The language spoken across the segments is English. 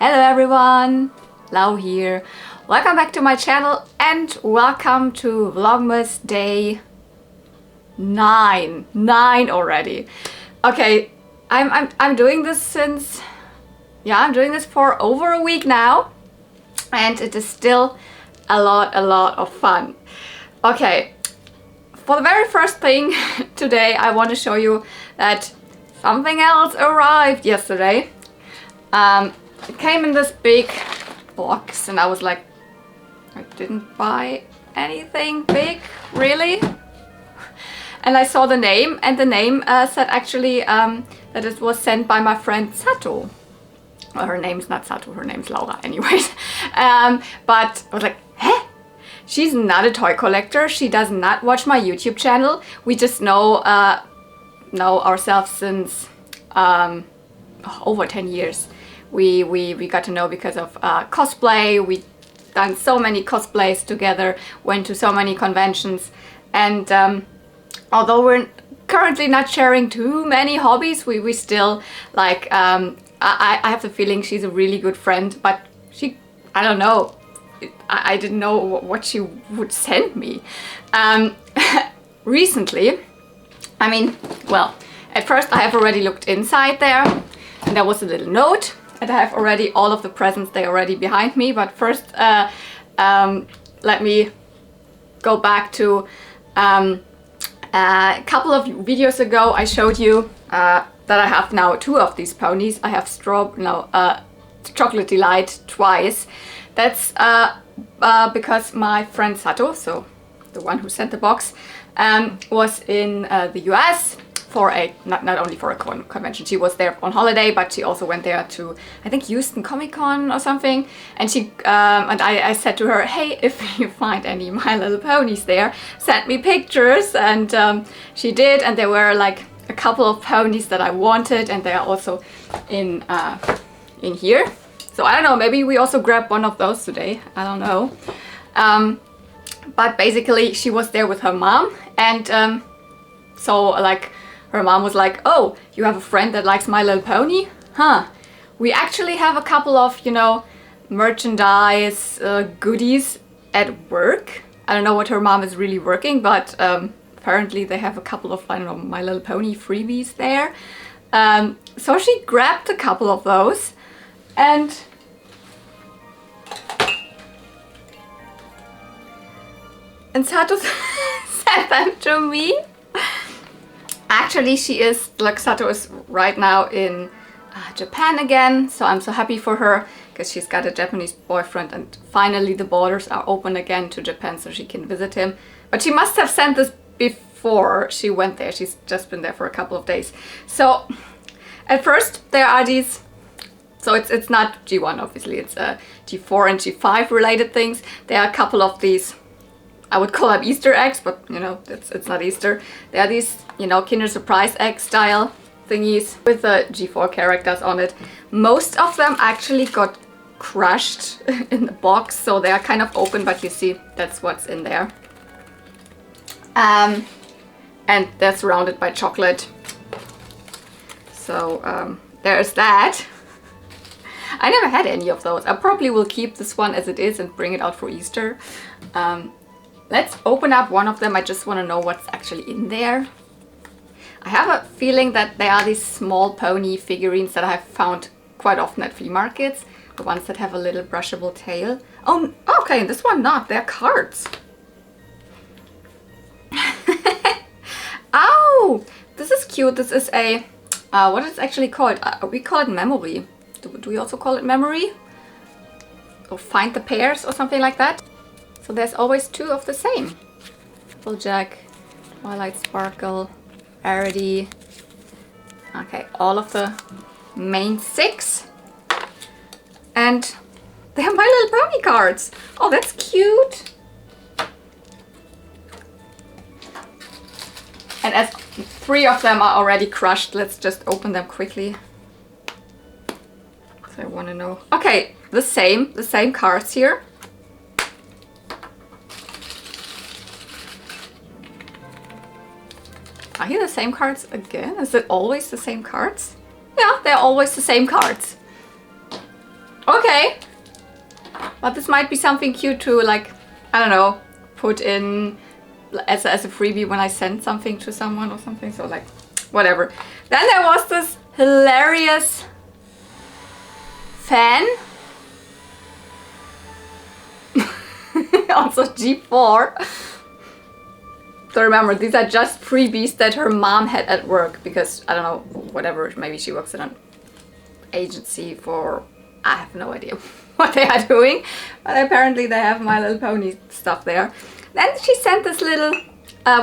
Hello everyone, Lau here. Welcome back to my channel and welcome to Vlogmas day 9 already. Okay, I'm doing this since, I'm doing this for over a week now, and it is still a lot of fun. Okay, for the very first thing today, I want to show you that something else arrived yesterday. It came in this big box and I was like, I didn't buy anything big, really? And I saw the name, and the name said actually that it was sent by my friend Sato. Well, her name's not Sato, her name's Laura anyways. But I was like, huh? She's not a toy collector, she does not watch my YouTube channel. We just know ourselves since over 10 years. We got to know because of cosplay. We've done so many cosplays together, went to so many conventions, and although we're currently not sharing too many hobbies, we still like, I have the feeling she's a really good friend, but I don't know, I didn't know what she would send me. Recently, I mean, well, at first I have already looked inside there, and there was a little note, and I have already all of the presents, they're already behind me. But first, let me go back to a couple of videos ago. I showed you that I have now 2 of these ponies. I have Chocolate Delight twice. That's because my friend Sato, so the one who sent the box, was in the US for not only for a convention. She was there on holiday, but she also went there to, I think, Houston Comic Con or something. And I said to her, hey, if you find any My Little Ponies there, send me pictures. And she did, and there were like a couple of ponies that I wanted, and they are also in here. So I don't know, maybe we also grab one of those today, I don't know. But basically she was there with her mom, and so like her mom was like, oh, you have a friend that likes My Little Pony? Huh. We actually have a couple of, merchandise goodies at work. I don't know what her mom is really working, but apparently they have a couple of, I don't know, My Little Pony freebies there. So she grabbed a couple of those, and Sato sent them to me. Actually, Sato is right now in Japan again, so I'm so happy for her, because she's got a Japanese boyfriend, and finally the borders are open again to Japan so she can visit him. But she must have sent this before she went there. She's just been there for a couple of days. So at first there are these, so it's not G1 obviously, it's G4 and G5 related things. There are a couple of these, I would call them Easter eggs, but it's not Easter. There are these, Kinder Surprise egg style thingies with the G4 characters on it. Most of them actually got crushed in the box, so they are kind of open, but you see that's what's in there. And they're surrounded by chocolate. So there's that. I never had any of those. I probably will keep this one as it is and bring it out for Easter. Let's open up one of them. I just want to know what's actually in there. I have a feeling that they are these small pony figurines that I have found quite often at flea markets. The ones that have a little brushable tail. Oh, okay, this one not. They're cards. Oh, this is cute. This is a, what is it actually called? We call it memory. Do we also call it memory? Or find the pairs or something like that? So there's always 2 of the same. Applejack, Twilight Sparkle, Rarity. Okay, all of the main 6. And they have My Little Pony cards. Oh, that's cute. And as 3 of them are already crushed, let's just open them quickly. So I want to know. Okay, the same cards here. Are here the same cards again? Is it always the same cards? Yeah, they're always the same cards. Okay. But this might be something cute to, like, I don't know, put in as a freebie when I send something to someone or something. So like, whatever. Then there was this hilarious fan. Also G4. So remember, these are just freebies that her mom had at work because, I don't know, whatever, maybe she works in an agency for, I have no idea what they are doing, but apparently they have My Little Pony stuff there. Then she sent this little,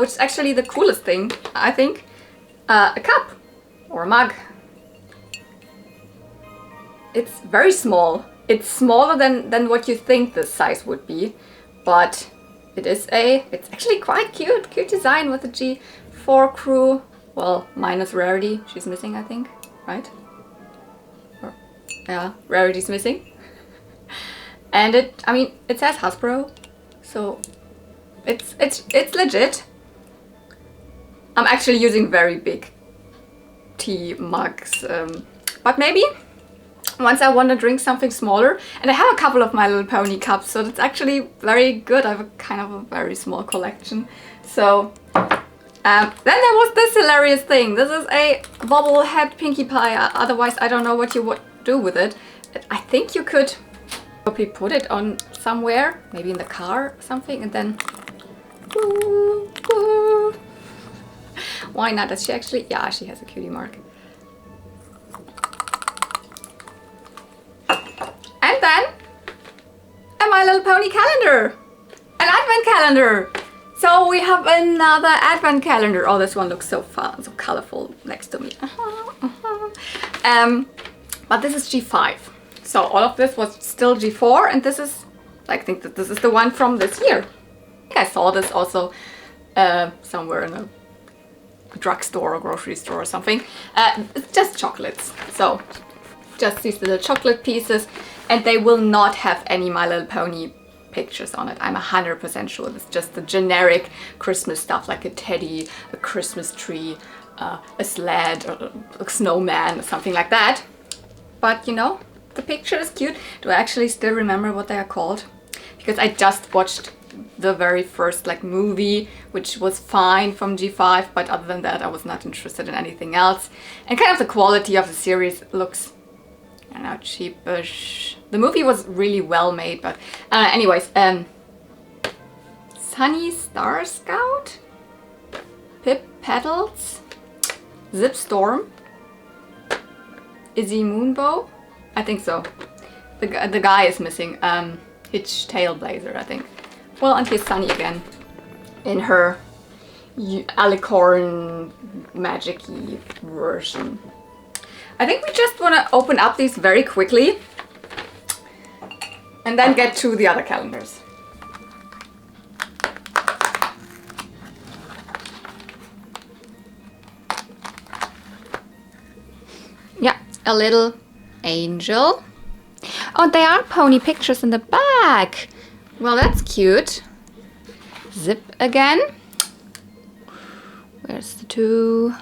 which is actually the coolest thing, I think, a cup or a mug. It's very small. It's smaller than what you think this size would be, but it's actually quite cute design with the G4 crew. Well, minus Rarity, she's missing, I think, right? Or, yeah, Rarity's missing. And it says Hasbro, so it's legit. I'm actually using very big tea mugs, but maybe once I want to drink something smaller, and I have a couple of My Little Pony cups, so it's actually very good. I have a kind of a very small collection. So then there was this hilarious thing. This is a bobblehead Pinkie Pie. Otherwise, I don't know what you would do with it. I think you could probably put it on somewhere, maybe in the car or something, and then woo, woo. Why not? Does she actually? Yeah, she has a cutie mark. And then a My Little Pony calendar, an advent calendar. So we have another advent calendar. Oh, this one looks so fun, so colorful next to me. But this is G5. So all of this was still G4, and this is, I think that this is the one from this year. I think I saw this also somewhere in a drugstore or grocery store or something. It's just chocolates. So just these little chocolate pieces, and they will not have any My Little Pony pictures on it. I'm 100% sure. It's just the generic Christmas stuff, like a teddy, a Christmas tree, a sled, or a snowman, or something like that. But you know, the picture is cute. Do I actually still remember what they are called? Because I just watched the very first like movie, which was fine from G5, but other than that I was not interested in anything else. And kind of the quality of the series looks, I don't know, cheapish. The movie was really well made, but anyways, Sunny Star Scout, Pip Petals, Zip Storm, Izzy Moonbow, I think so. The guy is missing, Hitch Tailblazer, I think. Well, and here's Sunny again, in her alicorn magic-y version. I think we just want to open up these very quickly and then get to the other calendars. Yeah, a little angel. Oh, there are pony pictures in the back. Well, that's cute. Zip again. Where's the two?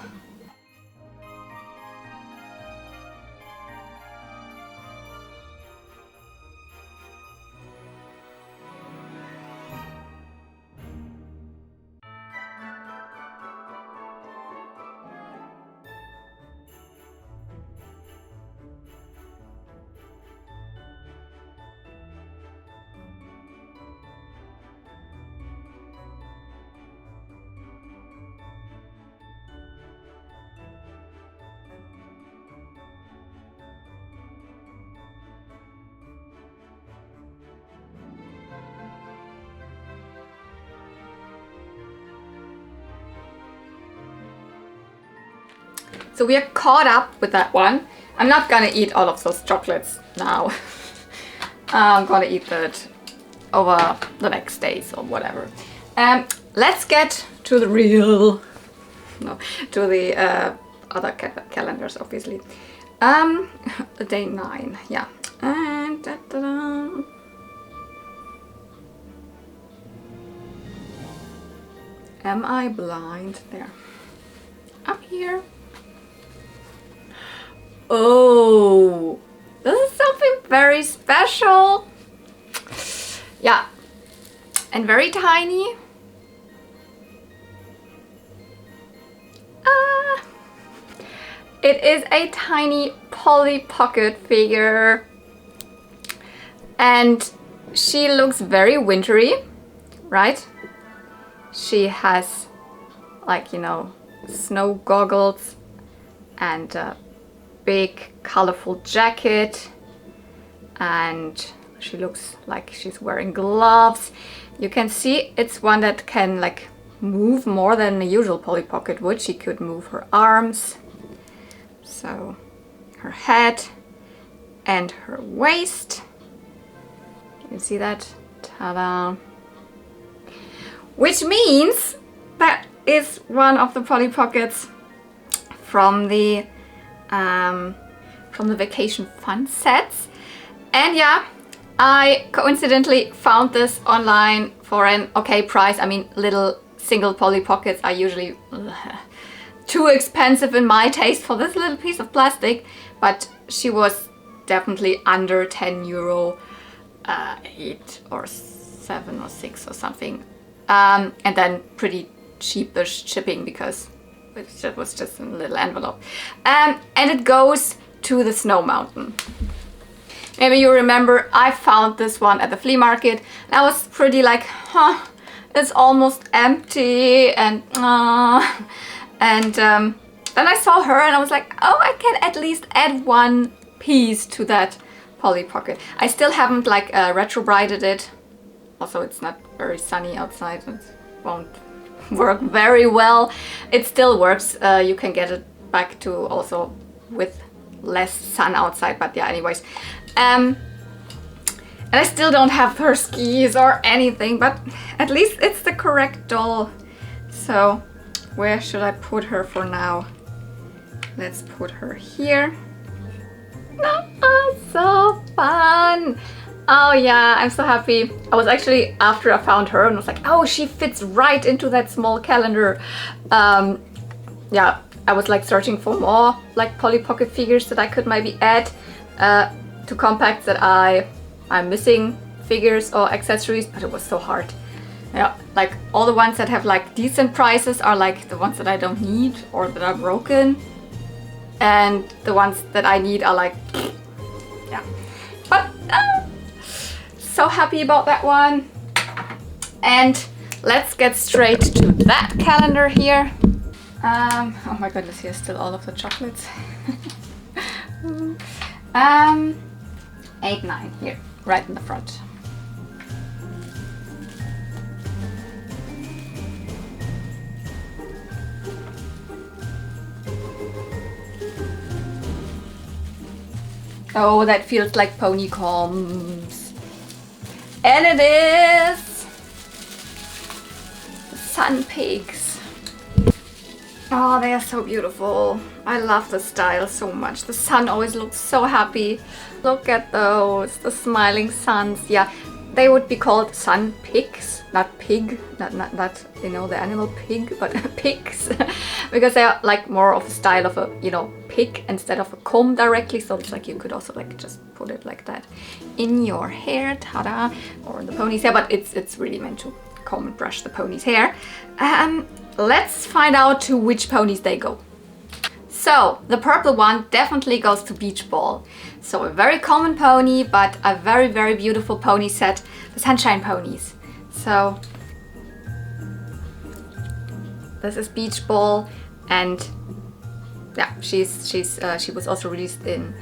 So we are caught up with that one. I'm not gonna eat all of those chocolates now. I'm gonna eat that over the next days or whatever. Let's get to the real, to the other calendars, obviously. Day 9, yeah. And da-da-da. Am I blind? There. Up here. Oh, this is something very special. Yeah, and very tiny. It is a tiny Polly Pocket figure, and she looks very wintry, right? She has, like, you know, snow goggles and a big colorful jacket, and she looks like she's wearing gloves. You can see it's one that can like move more than the usual Polly Pocket would. She could move her arms, so her head and her waist. You can see that, ta-da! Which means that is one of the Polly Pockets from the Vacation Fun sets. And yeah, I coincidentally found this online for an okay price. I mean, little single Polly Pockets are usually too expensive in my taste for this little piece of plastic, but she was definitely under 10 euro, 8 or 7 or 6 or something. And then pretty cheapish shipping because it was just a little envelope. And it goes to the Snow Mountain. Maybe you remember I found this one at the flea market. And I was pretty like, huh, it's almost empty, and then I saw her and I was like, oh, I can at least add one piece to that Polly Pocket. I still haven't like retro-brighted it. Also, it's not very sunny outside. It won't work very well. It still works. You can get it back to also with less sun outside, but yeah, anyways. And I still don't have her skis or anything, but at least it's the correct doll. So where should I put her for now? Let's put her here. Oh, so fun! Oh yeah, I'm so happy. I was actually, after I found her, and I was like, oh, she fits right into that small calendar. Yeah, I was like searching for more like Polly Pocket figures that I could maybe add to compacts that I'm missing figures or accessories, but it was so hard. Yeah, like all the ones that have like decent prices are like the ones that I don't need or that are broken, and the ones that I need are like, yeah. But so happy about that one. And let's get straight to that calendar here. Oh my goodness, here's still all of the chocolates. 8, 9 here, right in the front. Oh, that feels like ponycombs. And it is the Sun Pigs. Oh, they are so beautiful. I love the style so much. The sun always looks so happy. Look at those, the smiling suns. Yeah, they would be called sun pigs, not pig, not you know, the animal pig, but pigs, because they are like more of a style of a, you know, pig instead of a comb directly. So it's like you could also like just put it like that in your hair, ta-da, or in the pony's hair, but it's really meant to comb and brush the pony's hair. Let's find out to which ponies they go. So the purple one definitely goes to Beach Ball. So a very common pony, but a very, very beautiful pony set, the Sunshine Ponies. So this is Beach Ball, and yeah, she was also released in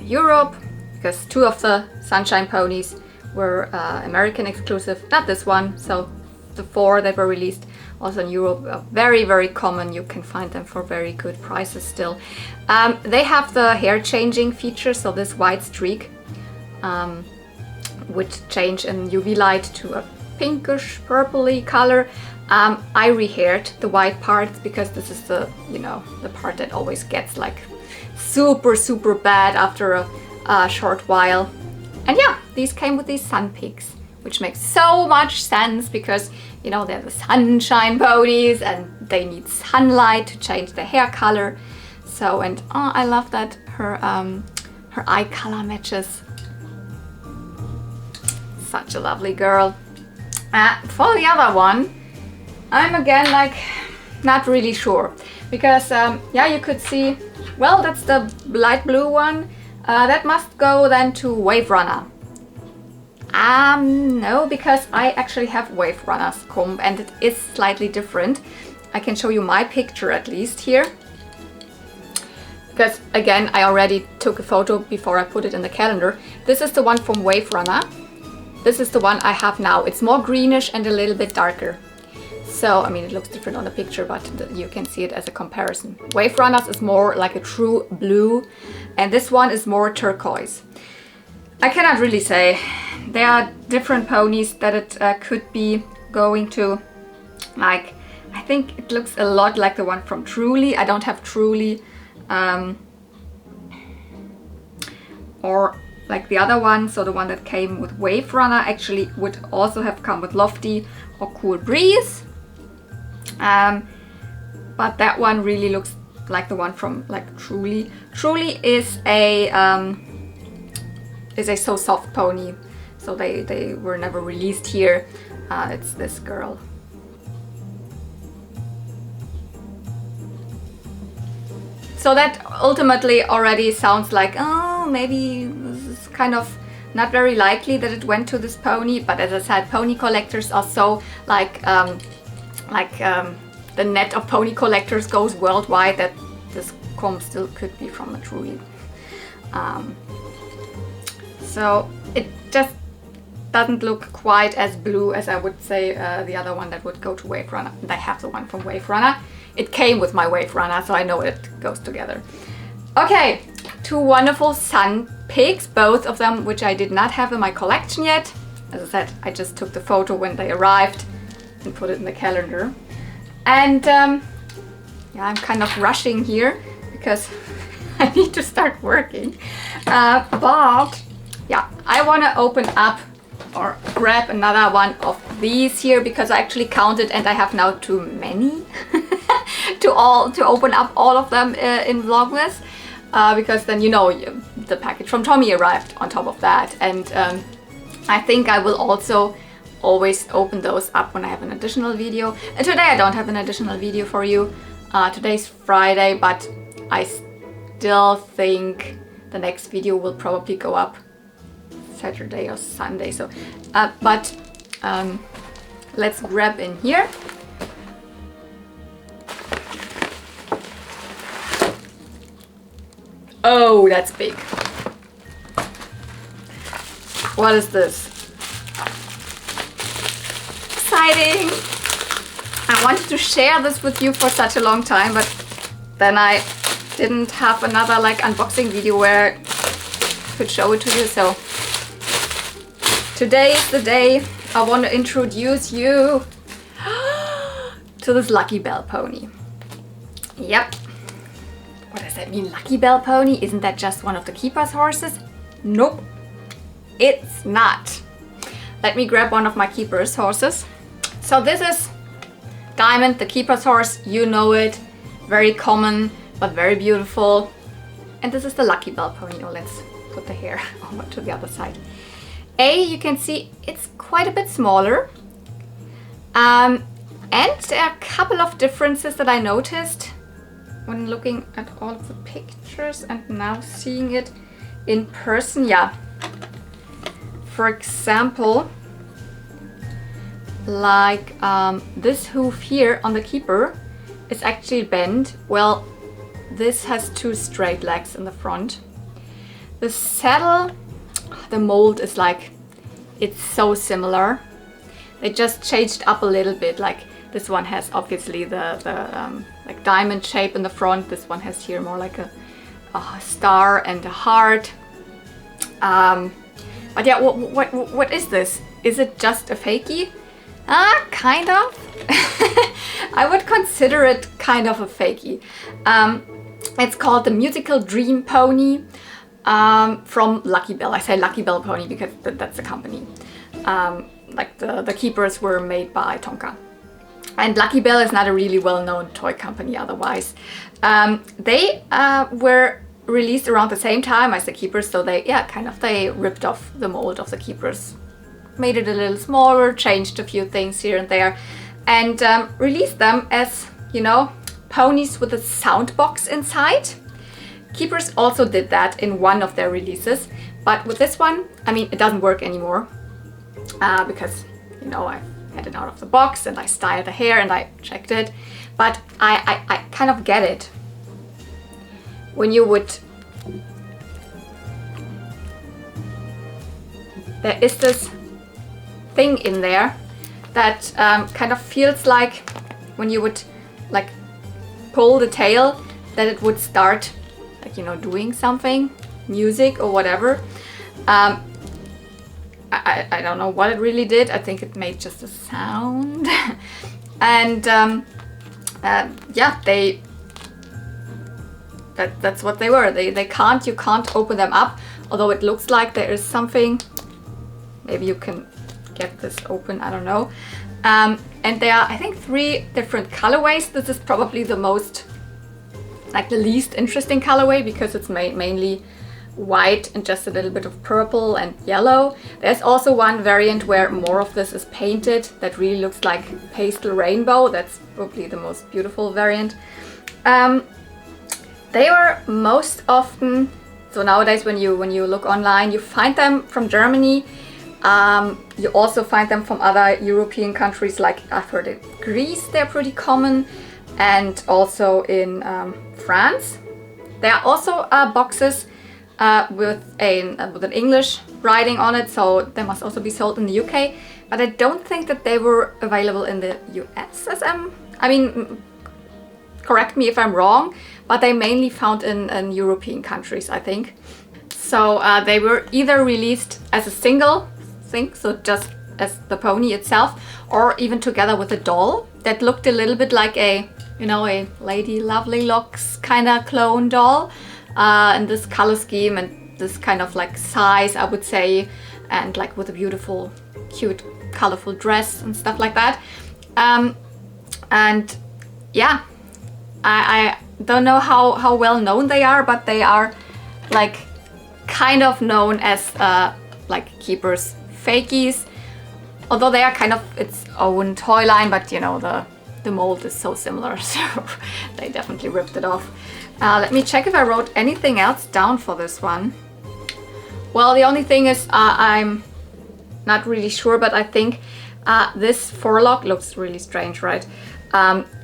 Europe, because 2 of the Sunshine Ponies were American exclusive, not this one. So the 4 that were released also in Europe are very, very common. You can find them for very good prices still. They have the hair changing feature, so this white streak would change in UV light to a pinkish purpley color. I re-haired the white parts because this is the, you know, the part that always gets like super, super bad after a short while. And yeah, these came with these Sun Pigs, which makes so much sense because, you know, they're the Sunshine Ponies and they need sunlight to change their hair color. So, and oh, I love that her Her eye color matches. Such a lovely girl. For the other one, I'm again like not really sure, because yeah, you could see, well, that's the light blue one. That must go then to Wave Runner. No, because I actually have Wave Runner's comb and it is slightly different. I can show you my picture at least here. Because again, I already took a photo before I put it in the calendar. This is the one from Wave Runner. This is the one I have now. It's more greenish and a little bit darker. So, I mean, it looks different on the picture, but you can see it as a comparison. Wave Runners is more like a true blue, and this one is more turquoise. I cannot really say. There are different ponies that it could be going to. Like, I think it looks a lot like the one from Truly. I don't have Truly. Or like the other one, so the one that came with Wave Runner actually would also have come with Lofty or Cool Breeze. But that one really looks like the one from like Truly. Truly is a So Soft pony, so they were never released here. It's this girl. So that ultimately already sounds like, oh, maybe this is kind of not very likely that it went to this pony. But as I said, pony collectors are so the net of pony collectors goes worldwide, that this comb still could be from a Truly. So it just doesn't look quite as blue as I would say the other one that would go to Wave Runner. And I have the one from Wave Runner. It came with my Wave Runner, so I know it goes together. Okay, two wonderful sun pigs, both of them which I did not have in my collection yet. As I said, I just took the photo when they arrived and put it in the calendar. And yeah, I'm kind of rushing here because I need to start working. But yeah, I want to open up or grab another one of these here, because I actually counted and I have now too many to open up all of them in Vlogmas, because then, you know, the package from Tommy arrived on top of that, and I think I will also always open those up when I have an additional video. And today I don't have an additional video for you. Today's Friday, but I still think the next video will probably go up Saturday or Sunday. So, but let's grab in here. Oh, that's big. What is this? Exciting! I wanted to share this with you for such a long time, but then I didn't have another like unboxing video where I could show it to you. So today is the day I want to introduce you to this Lucky Bell pony. Yep. What does that mean, Lucky Bell pony? Isn't that just one of the Keepers horses? Nope, it's not. Let me grab one of my Keepers horses. So this is Diamond, the Keepers horse. You know it, very common but very beautiful. And this is the Lucky Bell pony. Oh, let's put the hair over to the other side. You can see it's quite a bit smaller. And there are a couple of differences that I noticed when looking at all of the pictures and now seeing it in person. Yeah. For example, like this hoof here on the Keeper is actually bent. Well, this has two straight legs in the front. The saddle, the mold is like, it's so similar. They just changed up a little bit. Like this one has obviously the like diamond shape in the front. This one has here more like a star and a heart. But yeah, what is this? Is it just a fakie? Kind of. I would consider it kind of a fakie. It's called the Musical Dream Pony from Lucky Bell. I say Lucky Bell Pony because that's the company. Like the Keepers were made by Tonka. And Lucky Bell is not a really well-known toy company otherwise. They were released around the same time as the Keepers, so they, yeah, kind of, they ripped off the mold of the Keepers, made it a little smaller, changed a few things here and there, and released them as, you know, ponies with a sound box inside. Keepers also did that in one of their releases, but with this one, I mean, it doesn't work anymore because, you know, I had it out of the box and I styled the hair and I checked it, but I kind of get it. When you would, there is this thing in there that kind of feels like when you would like pull the tail, that it would start, like, you know, doing something, music or whatever. I don't know what it really did. I think it made just a sound. And yeah, that's what they were. They can't, you can't open them up, although it looks like there is something. Maybe you can get this open, I don't know. And there are, I think, 3 different colorways. This is probably the most, like, the least interesting colorway because it's mainly white and just a little bit of purple and yellow. There's also one variant where more of this is painted that really looks like pastel rainbow. That's probably the most beautiful variant. They were most often, so nowadays when you look online, you find them from Germany. You also find them from other European countries, like I've heard in Greece they're pretty common, and also in France. There are also boxes with an English writing on it, so they must also be sold in the UK. But I don't think that they were available in the US. I mean, correct me if I'm wrong, but they mainly found in European countries, I think. So they were either released as a single thing, so just as the pony itself, or even together with a doll that looked a little bit like a, you know, a Lady Lovely Locks kind of clone doll, in this color scheme and this kind of like size, I would say, and like with a beautiful, cute, colorful dress and stuff like that. And yeah, I don't know how well known they are, but they are like kind of known as like Keypers Fakies, although they are kind of its own toy line, but you know, the mold is so similar, so they definitely ripped it off. Let me check if I wrote anything else down for this one. Well, the only thing is I'm not really sure, but I think this forelock looks really strange, right?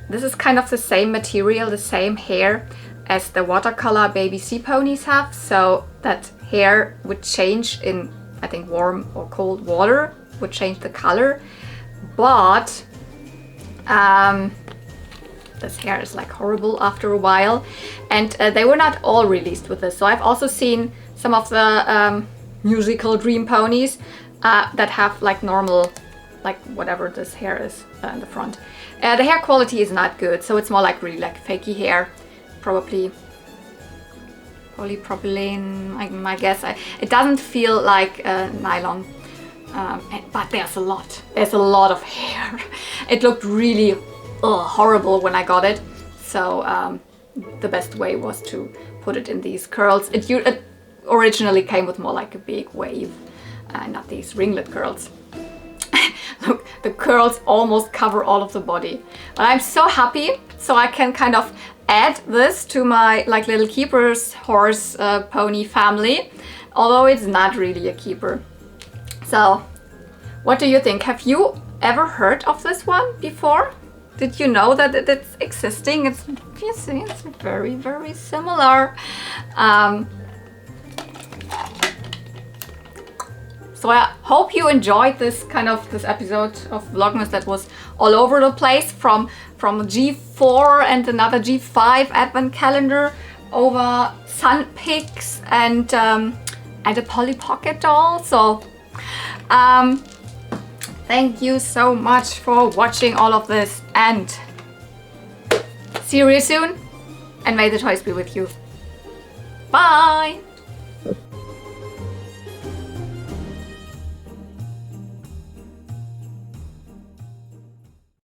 This is kind of the same material, the same hair as the watercolor baby sea ponies have, so that hair would change in, I think, warm or cold water, would change the color, but this hair is like horrible after a while, and they were not all released with this. So I've also seen some of the musical dream ponies that have like normal, like whatever this hair is in the front. The hair quality is not good, so it's more like really like fakey hair, probably polypropylene, my guess. It doesn't feel like nylon, but there's a lot of hair. It looked really horrible when I got it, so the best way was to put it in these curls. It originally came with more like a big wave, not these ringlet curls. Look, the curls almost cover all of the body, but I'm so happy, so I can kind of add this to my like little Keepers horse pony family, although it's not really a keeper. So what do you think? Have you ever heard of this one before? Did you know that it's existing? It's very, very similar. So I hope you enjoyed this episode of Vlogmas that was all over the place, from G4 and another G5 advent calendar, over sun pics and a Polly Pocket doll. So thank you so much for watching all of this, and see you real soon, and may the toys be with you. Bye!